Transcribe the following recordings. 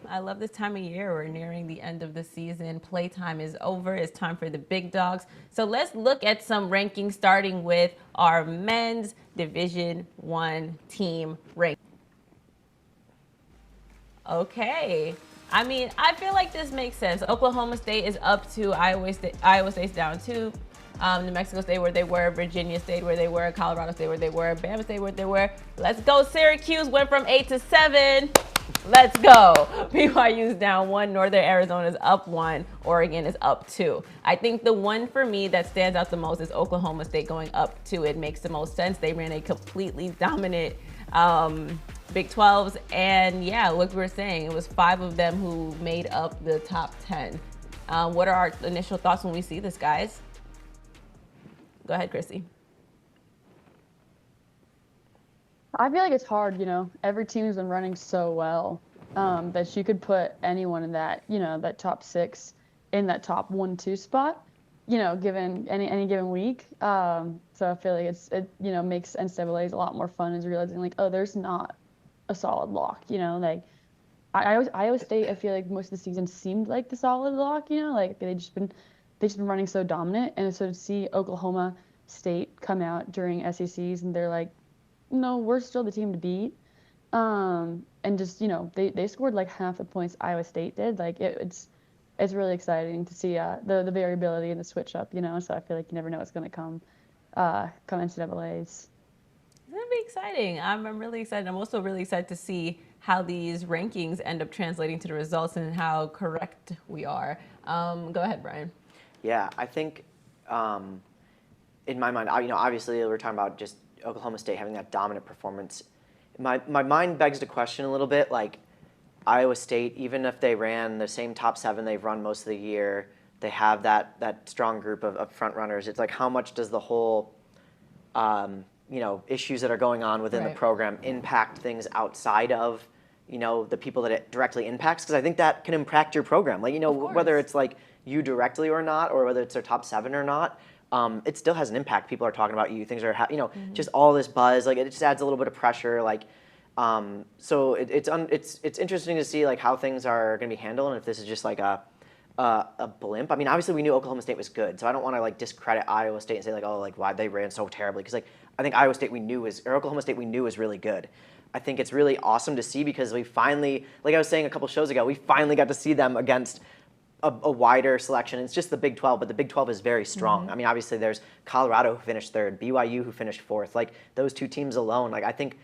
I love this time of year. We're nearing the end of the season. Playtime is over. It's time for the big dogs. So let's look at some rankings, starting with our men's Division One team rank. Okay. I mean, I feel like this makes sense. Oklahoma State is up 2. Iowa State. Iowa State's down 2. New Mexico stayed where they were. Virginia stayed where they were. Colorado stayed where they were. Bama stayed where they were. Let's go. Syracuse went from 8 to 7. Let's go. BYU's down 1. Northern Arizona's up 1. Oregon is up 2. I think the one for me that stands out the most is Oklahoma State going up 2. It makes the most sense. They ran a completely dominant Big 12s. And yeah, like we were saying, it was 5 of them who made up the top 10. What are our initial thoughts when we see this, guys? Go ahead, Chrissy. I feel like it's hard, every team's been running so well that you could put anyone in that, that top 6 in that top 1-2 spot, given any given week. So I feel like it makes NCAA's a lot more fun is realizing like, oh, there's not a solid lock, like Iowa State, I feel like most of the season seemed like the solid lock, like they've just been running so dominant. And so to see Oklahoma State come out during SECs and they're like, no, we're still the team to beat. And just, they scored like half the points Iowa State did. Like it's really exciting to see the variability and the switch up, so I feel like you never know what's going to come NCAAs. It's going to be exciting. I'm really excited. I'm also really excited to see how these rankings end up translating to the results and how correct we are. Go ahead, Brian. Yeah, I think in my mind, obviously we're talking about just Oklahoma State having that dominant performance. My mind begs to question a little bit, like Iowa State, even if they ran the same top 7 they've run most of the year, they have that strong group of front runners. It's like how much does the whole issues that are going on within the program impact things outside of the people that it directly impacts? Because I think that can impact your program. Like whether it's like you directly or not, or whether it's their top 7 or not. It still has an impact. People are talking about you. Things are, just all this buzz. Like it just adds a little bit of pressure. Like, so it's interesting to see like how things are going to be handled, and if this is just like a blimp. I mean, obviously we knew Oklahoma State was good, so I don't want to like discredit Iowa State and say like, oh, like why they ran so terribly. Because like I think Iowa State or Oklahoma State we knew was really good. I think it's really awesome to see because we finally, like I was saying a couple shows ago, we finally got to see them against a wider selection. It's just the Big 12, but the Big 12 is very strong. Mm-hmm. I mean, obviously there's Colorado who finished 3rd, BYU who finished 4th. Like those 2 teams alone, like I think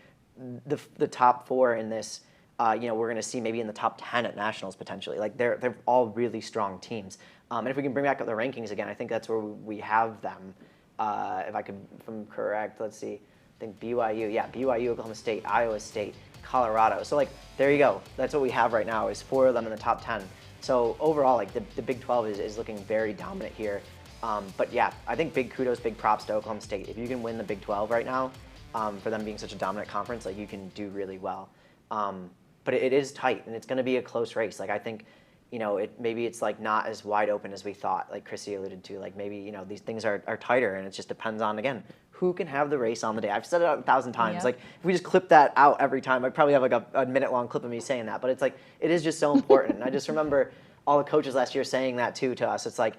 the top 4 in this, we're going to see maybe in the top 10 at nationals potentially. Like they're all really strong teams. And if we can bring back up the rankings again, I think that's where we have them. If I'm correct, let's see. I think BYU, Oklahoma State, Iowa State, Colorado. So like there you go. That's what we have right now is 4 of them in the top 10. So overall, like the Big 12 is looking very dominant here. But yeah, I think big kudos, big props to Oklahoma State. If you can win the Big 12 right now, for them being such a dominant conference, like you can do really well. But it is tight, and it's going to be a close race. Like I think, maybe it's like not as wide open as we thought. Like Chrissy alluded to, like maybe these things are tighter, and it just depends on again who can have the race on the day. I've said it 1,000 times. Yep. Like if we just clip that out every time, I'd probably have like a minute-long clip of me saying that. But it's like it is just so important. And I just remember all the coaches last year saying that too to us. It's like,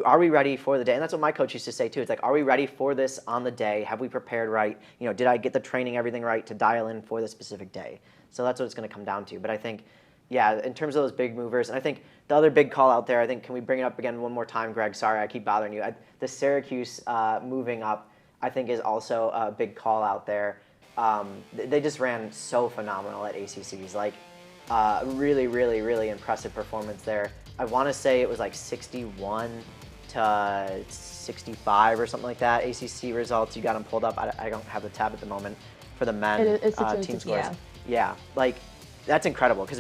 are we ready for the day? And that's what my coach used to say too. It's like, are we ready for this on the day? Have we prepared right? Did I get the training, everything right to dial in for the specific day? So that's what it's going to come down to. But I think, yeah, in terms of those big movers, and I think the other big call out there, I think, can we bring it up again one more time, Greg? Sorry, I keep bothering you. The Syracuse moving up, I think, is also a big call out there. They just ran so phenomenal at ACCs. Like, really, really, really impressive performance there. I want to say it was like 61 to 65 or something like that. ACC results, you got them pulled up. I don't have the tab at the moment for the men team scores. Yeah, like that's incredible because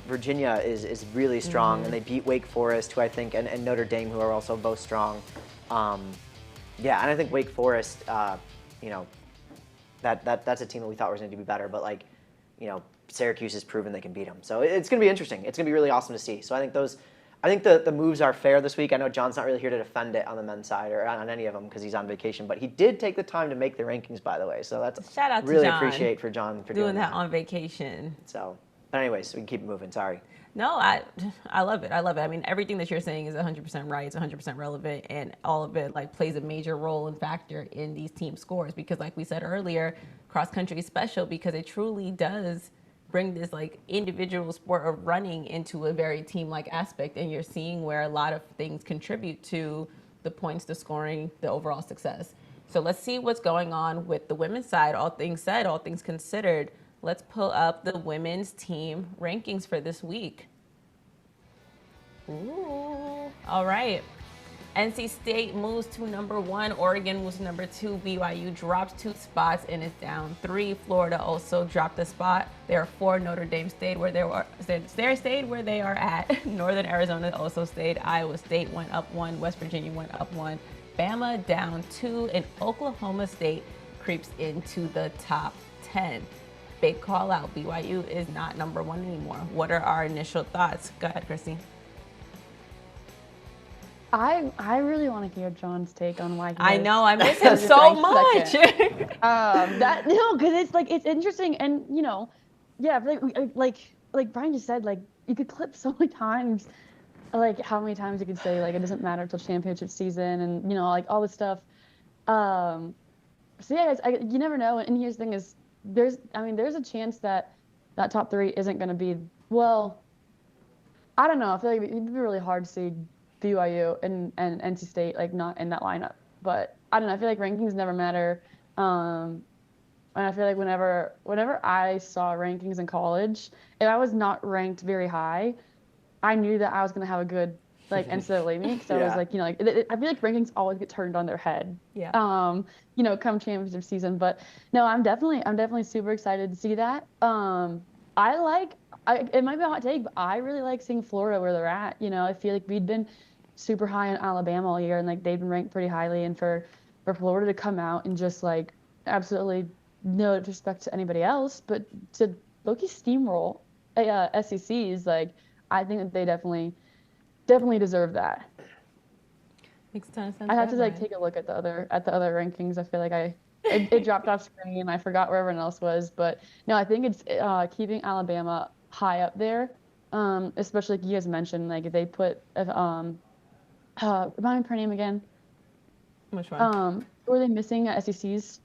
Virginia is really strong, and they beat Wake Forest, who I think, and Notre Dame, who are also both strong. Yeah, and I think Wake Forest, that's a team that we thought was going to be better, but like, Syracuse has proven they can beat them. So it's going to be interesting. It's going to be really awesome to see. So I think the moves are fair this week. I know John's not really here to defend it on the men's side or on any of them because he's on vacation, but he did take the time to make the rankings, by the way. So that's shout out really to John. Appreciate for John for doing that on vacation. So But anyways, we can keep moving. Sorry. No, I love it. I love it. I mean, everything that you're saying is 100% right. It's 100% relevant, and all of it like plays a major role and factor in these team scores because, like we said earlier, cross country is special because it truly does bring this like individual sport of running into a very team-like aspect, and you're seeing where a lot of things contribute to the points, the scoring, the overall success. So let's see what's going on with the women's side. All things said, all things considered. Let's pull up the women's team rankings for this week. Ooh. All right. NC State moves to number 1. Oregon moves to number 2. BYU drops 2 spots and is down 3. Florida also dropped a spot. There are 4. Notre Dame stayed where they were. Stayed where they are at. Northern Arizona also stayed. Iowa State went up 1. West Virginia went up 1. Bama down 2. And Oklahoma State creeps into the top 10. Big call out. BYU is not number 1 anymore. What are our initial thoughts? Go ahead, Christy. I really want to hear John's take on why. I know I miss him so much. Because it's like it's interesting, and yeah, like Brian just said, like you could clip so many times, like how many times you could say like it doesn't matter till championship season, and like all this stuff. So yeah, you never know. And here's the thing: is there's a chance that top 3 isn't going to be well. I don't know. I feel like it'd be really hard to see BYU and NC State like not in that lineup, but I don't know. I feel like rankings never matter, and I feel like whenever I saw rankings in college, if I was not ranked very high, I knew that I was gonna have a good like NCAA meet. So I was like, I feel like rankings always get turned on their head. Yeah. Come championship season, but no, I'm definitely super excited to see that. It might be a hot take, but I really like seeing Florida where they're at. I feel like we'd been super high on Alabama all year, and like they've been ranked pretty highly. And for Florida to come out and just like absolutely no disrespect to anybody else, but to low-key steamroll SECs, like I think that they definitely deserve that. Makes a ton of sense. I had to like take a look at the other rankings. I feel like it dropped off screen and I forgot where everyone else was, but no, I think it's keeping Alabama high up there, especially like you guys mentioned, like if they put remind me her name again. Which one? Who are they missing at SECs?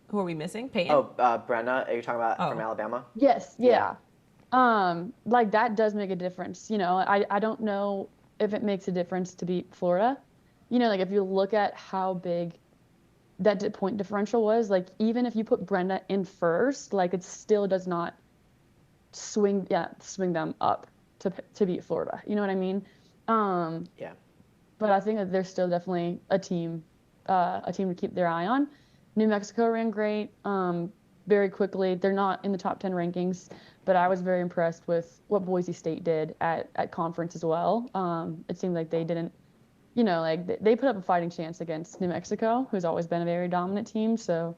Who are we missing? Peyton? Oh, Brenna, are you talking about from Alabama? Yes, yeah. Like that does make a difference. I don't know if it makes a difference to beat Florida. Like if you look at how big that point differential was, like even if you put Brenda in first, like it still does not swing them up to beat Florida. You know what I mean? Yeah. But I think that they're still definitely a team to keep their eye on. New Mexico ran great, very quickly. They're not in the top 10 rankings, but I was very impressed with what Boise State did at conference as well. It seemed like they didn't, they put up a fighting chance against New Mexico, who's always been a very dominant team. So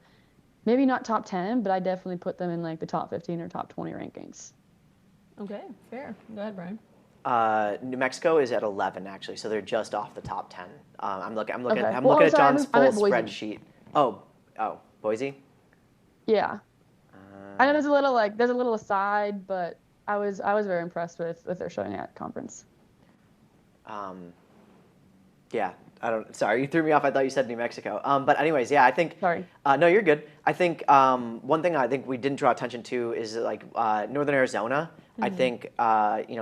maybe not top 10, but I definitely put them in like the top 15 or top 20 rankings. Okay, fair. Go ahead, Brian. New Mexico is at 11 actually, so they're just off the top 10. I'm looking Okay. at John's full Boise. spreadsheet. Oh, Boise. Yeah, I know there's a little aside, but I was very impressed with their showing at conference. Yeah, sorry, you threw me off. I thought you said New Mexico. But anyways, yeah, I think. Sorry. No, you're good. I think one thing I think we didn't draw attention to is like Northern Arizona. Mm-hmm. I think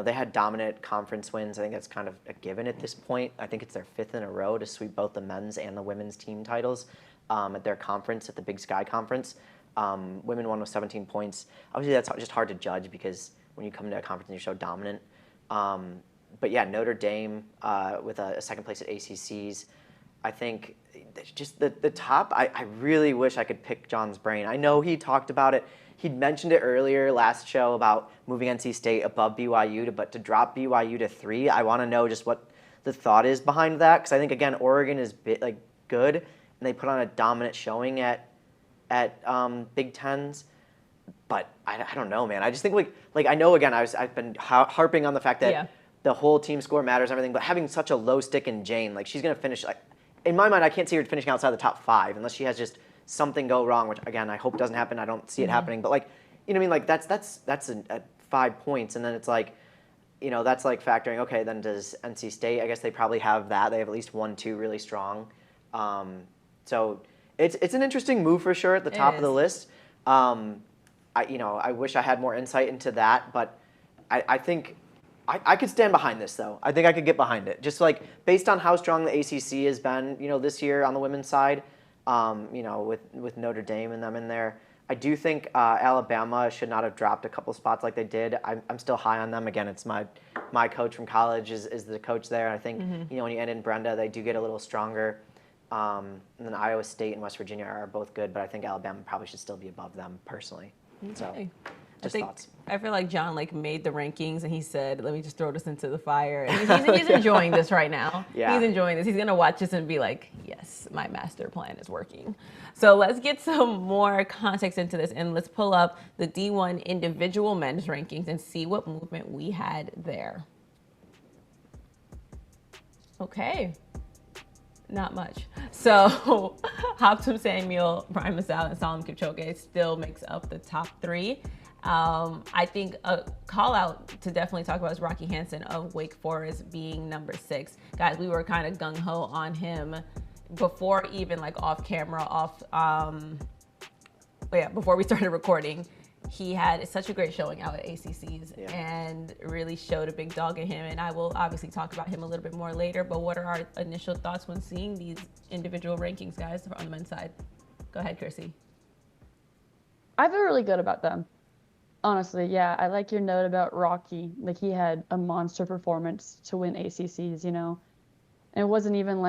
they had dominant conference wins. I think that's kind of a given at this point. I think it's their 5th in a row to sweep both the men's and the women's team titles at their conference, at the Big Sky Conference. Women won with 17 points. Obviously, that's just hard to judge because when you come into a conference and you're so dominant. But yeah, Notre Dame with a second place at ACCs. I think just the top, I really wish I could pick John's brain. I know he talked about it. He'd mentioned it earlier last show about moving NC State above BYU, but to drop BYU to 3, I want to know just what the thought is behind that. Because I think, again, Oregon is good, and they put on a dominant showing at Big Tens. But I don't know, man. I just think I know, again, I've been harping on the fact that the whole team score matters and everything, but having such a low stick in Jane, she's going to finish, in my mind, I can't see her finishing outside the top 5 unless she has just something go wrong, which, again, I hope doesn't happen. I don't see it happening. But, you know what I mean? That's a 5 points, and then it's like, that's like factoring, okay, then does NC State, I guess they probably have that. They have at least 1-2 really strong. So it's an interesting move for sure at the top of the list. I wish I had more insight into that, but I think I could stand behind this, though. I think I could get behind it. Just like based on how strong the ACC has been, this year on the women's side, with Notre Dame and them in there. I do think Alabama should not have dropped a couple spots like they did. I'm still high on them. Again, it's my coach from college is the coach there. I think, when you end in Brenda, they do get a little stronger. And then Iowa State and West Virginia are both good, but I think Alabama probably should still be above them personally. Okay. So, just thoughts. I feel like John made the rankings and he said, "Let me just throw this into the fire." And he's enjoying this right now. Yeah. He's enjoying this. He's gonna watch this and be like, "Yes, my master plan is working." So let's get some more context into this and let's pull up the D1 individual men's rankings and see what movement we had there. Okay. Not much. So Hoptum Samuel, Brian Massal, and Solomon Kipchoge still makes up the top 3. I think a call out to definitely talk about is Rocky Hansen of Wake Forest being number 6. Guys, we were kind of gung-ho on him before even off camera, before we started recording. He had such a great showing out at ACCs and really showed a big dog in him. And I will obviously talk about him a little bit more later, but what are our initial thoughts when seeing these individual rankings, guys, on the men's side? Go ahead, Chrissy. I feel really good about them. Honestly, yeah. I like your note about Rocky. He had a monster performance to win ACCs, And it wasn't even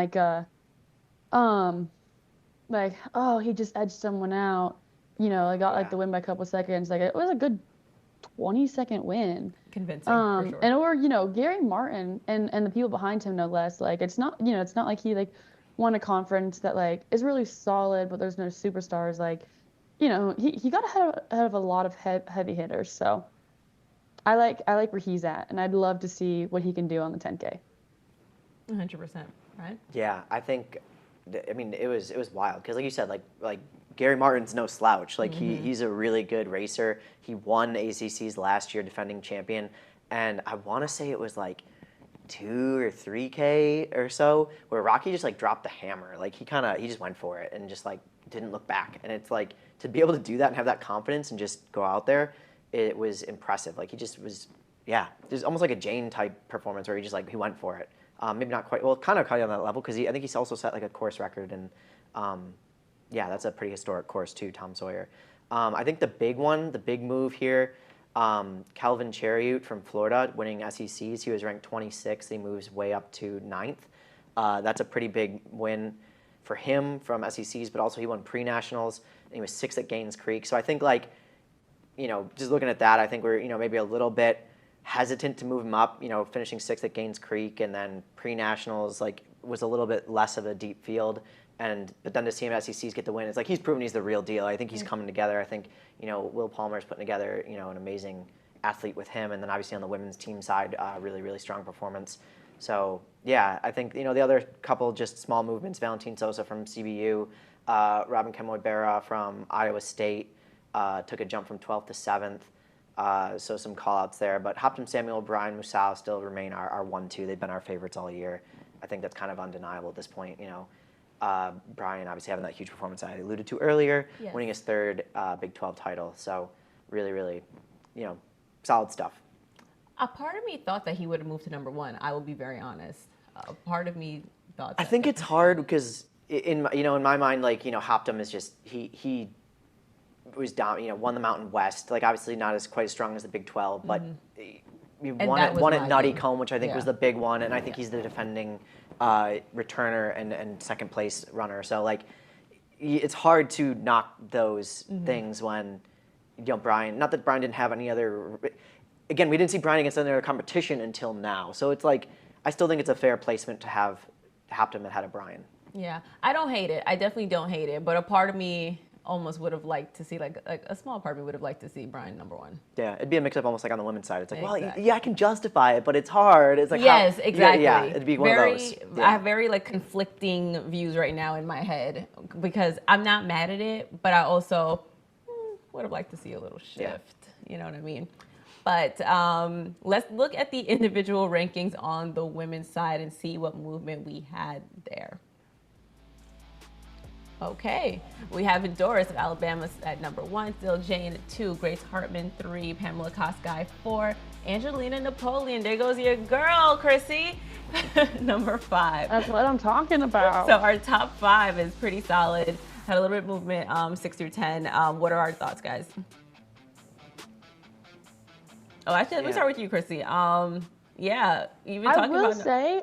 he just edged someone out. I got the win by a couple seconds. It was a good 20-second win. Convincing, for sure. And Gary Martin and the people behind him, no less. It's not it's not like he won a conference that is really solid, but there's no superstars. He got ahead of a lot of heavy hitters. So I like where he's at, and I'd love to see what he can do on the 10K. 100%, right? Yeah, I think. I mean, it was wild because, like you said, like Gary Martin's no slouch. He's a really good racer. He won ACCs last year, defending champion, and I want to say it was 2 or 3K or so where Rocky just dropped the hammer. He just went for it and just didn't look back. And it's to be able to do that and have that confidence and just go out there, it was impressive. He just was, there's almost like a Jane type performance where he just he went for it. Maybe not quite, well, kind of on that level because I think he's also set a course record, and that's a pretty historic course too, Tom Sawyer. I think the big move here, Calvin Cherriute from Florida winning SECs. He was ranked 26th. He moves way up to 9th. That's a pretty big win for him from SECs, but also he won pre-nationals and he was 6th at Gaines Creek. So I think just looking at that, I think we're maybe a little bit hesitant to move him up, finishing 6th at Gaines Creek, and then pre-nationals was a little bit less of a deep field, but then to see him at SECs get the win, it's he's proven he's the real deal. I think he's coming together. I think Will Palmer's putting together an amazing athlete with him, and then obviously on the women's team side, really, really strong performance. So yeah, I think the other couple just small movements, Valentine Sosa from CBU, Robin Kemoy-Berra from Iowa State took a jump from 12th to 7th. So some call-outs there. But Hoptum Samuel, Brian Musal still remain our 1-2. They've been our favorites all year. I think that's kind of undeniable at this point. Brian obviously having that huge performance I alluded to earlier, winning his 3rd Big 12 title. So really, really, solid stuff. A part of me thought that he would have moved to number 1. I will be very honest. A part of me thought that. I think it's hard because in my mind, Hoptum is just he was down, won the Mountain West. Obviously not as quite as strong as the Big 12, but he won at Nutty Comb, which I think was the big one, and I think he's the defending returner and second place runner. So it's hard to knock those things when Brian. Not that Brian didn't have any other. Again, we didn't see Brian against any other competition until now. So it's I still think it's a fair placement to have Hoptum ahead of Brian. Yeah, I don't hate it. I definitely don't hate it. But a part of me almost would have liked to see, a small part of me would have liked to see Brian number 1. Yeah, it'd be a mix-up almost on the women's side. It's well, yeah, I can justify it, but it's hard. It's yes, exactly. Yeah, it'd be one of those. Yeah. I have very conflicting views right now in my head because I'm not mad at it, but I also would have liked to see a little shift. You know what I mean? But let's look at the individual rankings on the women's side and see what movement we had there. Okay, we have Doris of Alabama at number 1, still Jane at 2, Grace Hartman 3, Pamela Kosgei 4, Angelina Napoleon. There goes your girl, Chrissy, number 5. That's what I'm talking about. So our top 5 is pretty solid. Had a little bit of movement, 6 through 10. What are our thoughts, guys? Oh, actually, let me start with you, Chrissy. Yeah, you've been talking about. I will say,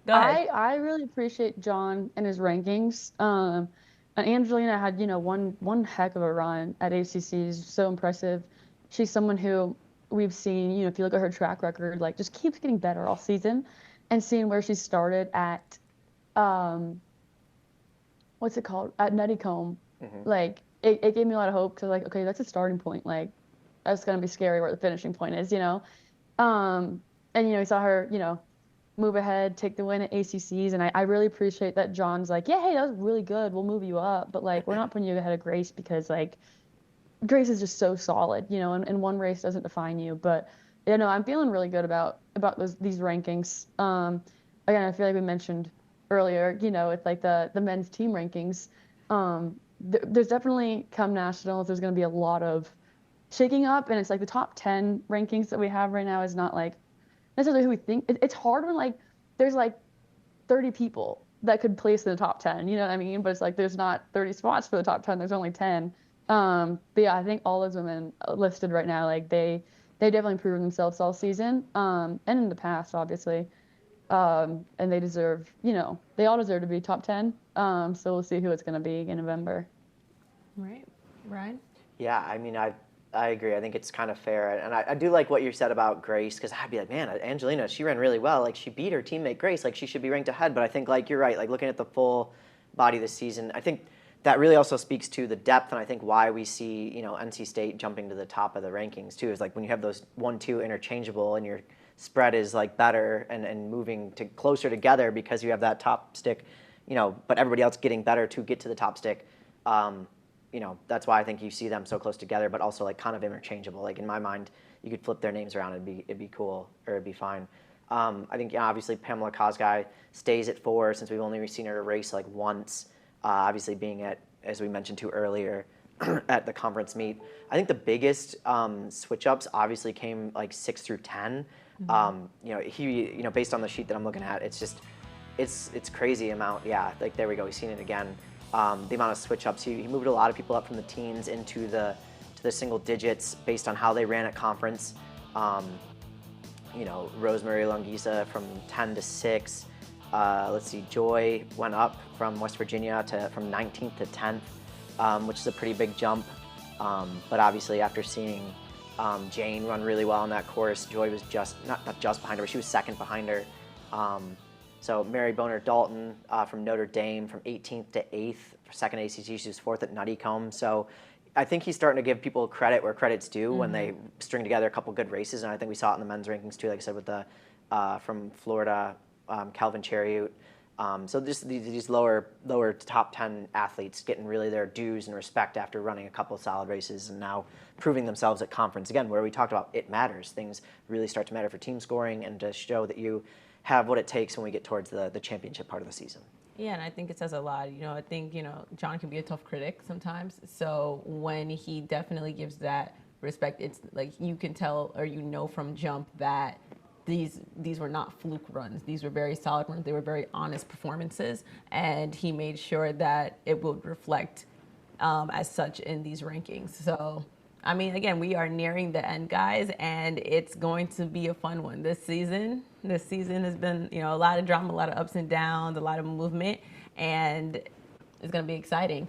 go ahead. I really appreciate John and his rankings. And Angelina had, one heck of a run at ACCs. So impressive. She's someone who we've seen, if you look at her track record, like just keeps getting better all season. And seeing where she started at, what's it called? At Nuttycombe. Like, it gave me a lot of hope because, like, okay, that's a starting point. Like, that's going to be scary where the finishing point is, And, we saw her, move ahead, take the win at ACCs. And I really appreciate that John's like, yeah, hey, that was really good. We'll move you up. But, like, we're not putting you ahead of Grace because, like, Grace is just so solid, and one race doesn't define you. But, I'm feeling really good about these rankings. Again, I feel like we mentioned earlier, with, like, the men's team rankings. There's definitely, come nationals, there's going to be a lot of shaking up, and it's like the top 10 rankings that we have right now is not like necessarily who we think. It's hard when like there's like 30 people that could place in the top 10, you know what I mean? But it's like there's not 30 spots for the top 10, there's only 10. But yeah, I think all those women listed right now, like they definitely proven themselves all season, and in the past, obviously. And they deserve, they all deserve to be top 10. So we'll see who it's going to be in November. Right. Ryan? Yeah, I mean, I agree. I think it's kind of fair. And I do like what you said about Grace, because I'd be like, man, Angelina, she ran really well. Like, she beat her teammate Grace. Like, she should be ranked ahead. But I think, like, you're right. Like, looking at the full body of the season, I think that really also speaks to the depth, and I think why we see, NC State jumping to the top of the rankings, too, is, like, when you have those 1-2 interchangeable and your spread is, like, better and moving to closer together because you have that top stick, but everybody else getting better to get to the top stick. That's why I think you see them so close together, but also like kind of interchangeable. Like in my mind, you could flip their names around and it'd be cool, or it'd be fine. I think obviously Pamela Kosgei stays at 4 since we've only seen her race like once. Obviously being at, as we mentioned to earlier, at the conference meet. I think the biggest switch ups obviously came like 6 through 10. Based on the sheet that I'm looking at, it's just it's crazy amount. Yeah, like there we go. We've seen it again. The amount of switch ups. He moved a lot of people up from the teens into the single digits based on how they ran at conference. Rosemary Longisa from 10 to 6. Let's see, Joy went up from West Virginia from 19th to 10th, which is a pretty big jump. But obviously after seeing Jane run really well on that course, Joy was not just behind her, but she was second behind her. So Mary Boner Dalton from Notre Dame from 18th to 8th for second ACC. She was 4th at Nuttycombe. So I think he's starting to give people credit where credit's due when they string together a couple good races. And I think we saw it in the men's rankings too, like I said, with the from Florida, Calvin Chariot. So just these lower top 10 athletes getting really their dues and respect after running a couple of solid races and now proving themselves at conference. Again, where we talked about it matters. Things really start to matter for team scoring and to show that you have what it takes when we get towards the championship part of the season. Yeah, and I think it says a lot. I think, John can be a tough critic sometimes. So when he definitely gives that respect, it's like you can tell or from jump that these were not fluke runs. These were very solid runs. They were very honest performances. And he made sure that it would reflect as such in these rankings. So, I mean, again, we are nearing the end, guys, and it's going to be a fun one this season. This season has been, a lot of drama, a lot of ups and downs, a lot of movement, and it's going to be exciting.